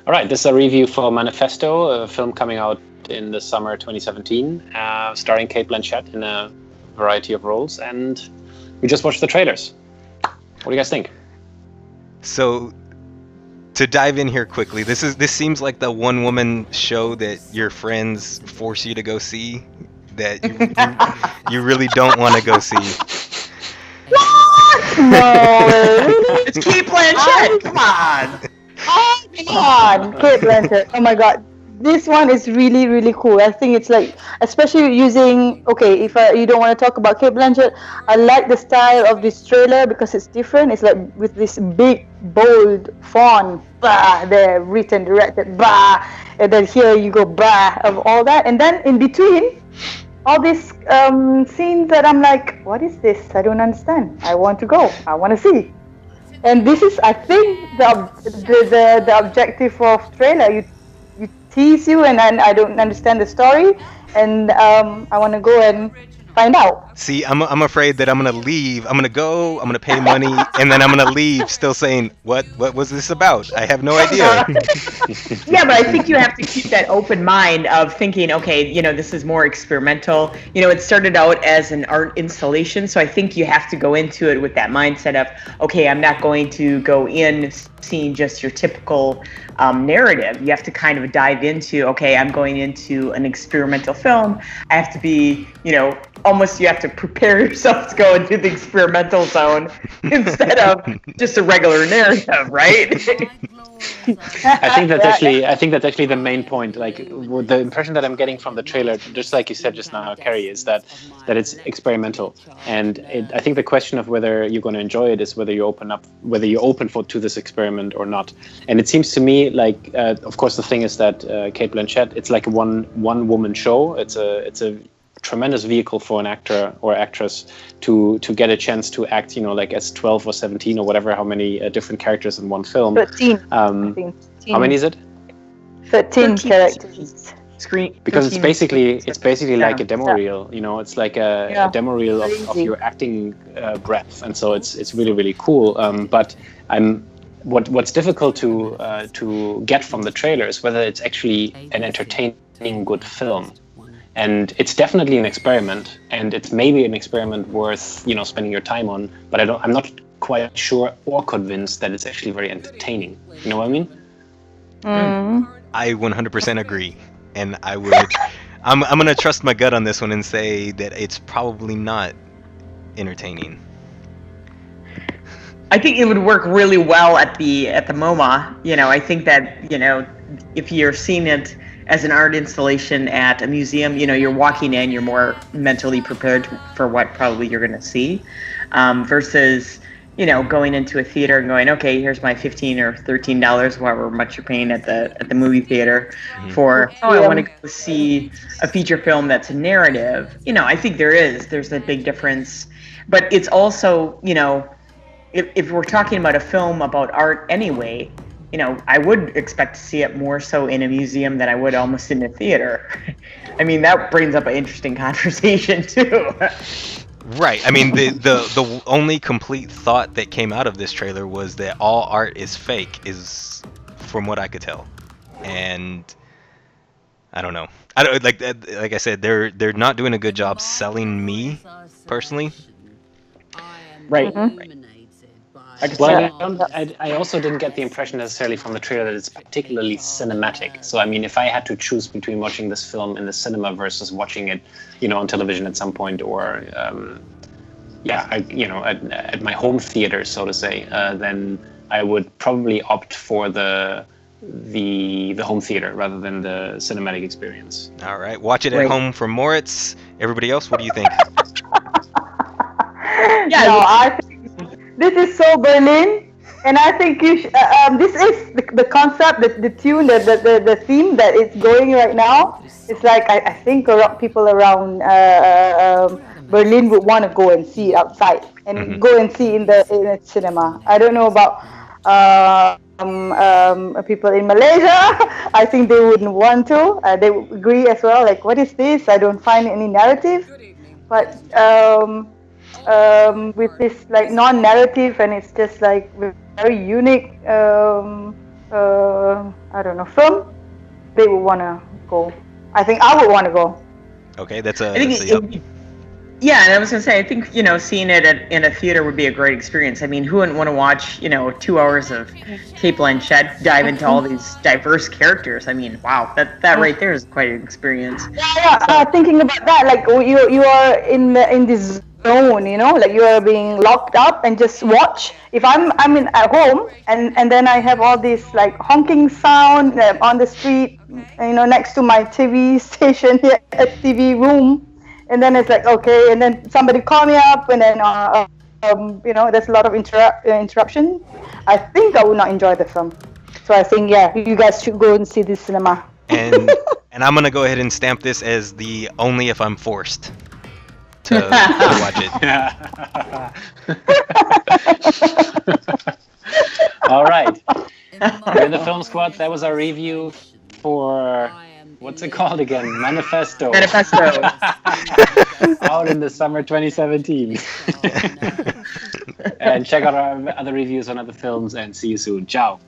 All right, this is a review for Manifesto, a film coming out in the summer 2017, starring Cate Blanchett in a variety of roles, and we just watched the trailers. What do you guys think? So, to dive in here quickly, this seems like the one-woman show that your friends force you to go see, that you really don't want to go see. No, It's Cate Blanchett. Come on. oh God, Cate Blanchett. Oh my God, this one is really really cool. I think it's like, especially using. Okay, if you don't want to talk about Cate Blanchett, I like the style of this trailer because it's different. It's like with this big bold font, bah, there written directed, bah, and then here you go, bah, of all that, and then in between. All these scenes that I'm like, what is this? I don't understand. I want to go. I want to see. And this is, I think, the objective of trailer. You tease you, and then I don't understand the story, and I want to go and find out. See, I'm afraid that I'm gonna leave. I'm gonna go. I'm gonna pay money, and then I'm gonna leave, still saying, "What was this about? I have no idea." Yeah, but I think you have to keep that open mind of thinking, okay, this is more experimental. It started out as an art installation, so I think you have to go into it with that mindset of, okay, I'm not going to go in seeing just your typical narrative. You have to kind of dive into, okay, I'm going into an experimental film. I have to be, almost you have to prepare yourself to go into the experimental zone instead of just a regular narrative, right? I think that's actually the main point. Like the impression that I'm getting from the trailer, just like you said just now, Carrie, is that it's experimental, and I think the question of whether you're going to enjoy it is whether you're open to this experiment or not. And it seems to me like, of course, the thing is that Cate Blanchett, it's like a one woman show. It's a tremendous vehicle for an actor or actress to get a chance to act, like as 12 or 17 or whatever, how many different characters in one film. 13. How many is it? 13 characters. Screen. Because it's basically like a demo reel. It's like a demo reel of your acting breadth, and so it's really really cool. But what's difficult to get from the trailer is whether it's actually an entertaining good film. And it's definitely an experiment, and it's maybe an experiment worth spending your time on. But I'm not quite sure or convinced that it's actually very entertaining. You know what I mean? I 100% agree, and I'm gonna trust my gut on this one and say that it's probably not entertaining. I think it would work really well at the MoMA. I think that if you're seeing it as an art installation at a museum, you're walking in, you're more mentally prepared for what probably you're going to see, versus, going into a theater and going, okay, here's my $15 or $13, however much you're paying at the movie theater for, I want to go see a feature film that's a narrative. I think there's a big difference, but it's also, if we're talking about a film about art anyway, I would expect to see it more so in a museum than I would almost in a theater. I mean, that brings up an interesting conversation too. Right. I mean, the only complete thought that came out of this trailer was that all art is fake, is from what I could tell. And I don't know. I don't like I said, they're not doing a good job selling me personally. Right. Mm-hmm. I also didn't get the impression necessarily from the trailer that it's particularly cinematic. So, I mean, if I had to choose between watching this film in the cinema versus watching it, on television at some point, or at my home theater, so to say, then I would probably opt for the home theater rather than the cinematic experience. All right, watch it at home for Moritz. Everybody else, what do you think? I think this is so Berlin, and I think you this is the concept, the tune, the theme that is going right now. It's like I think people around Berlin would want to go and see it outside and go and see in the cinema. I don't know about people in Malaysia. I think they wouldn't want to. They would agree as well. Like, what is this? I don't find any narrative. But with this like non-narrative, and it's just like very unique I don't know, film, they would want to go. I think I would want to go. Okay, that's a. I think That's a yup. yeah, and I was gonna say, I think seeing it in a theater would be a great experience. I mean, who wouldn't want to watch 2 hours of Cate Blanchett dive into all these diverse characters? I mean, wow, that right there is quite an experience. Yeah, thinking about that, like you are in this zone, like you are being locked up and just watch. If I'm at home and then I have all this like honking sound on the street, next to my TV station here at TV room. And then it's like, okay, and then somebody call me up, and then, there's a lot of interruption. I think I would not enjoy the film. So I think, yeah, you guys should go and see this cinema. And I'm gonna go ahead and stamp this as the only if I'm forced to watch it. All right. We're the Film Squad. That was our review for... What's it called again? Manifesto. Out in the summer 2017. And check out our other reviews on other films and see you soon. Ciao.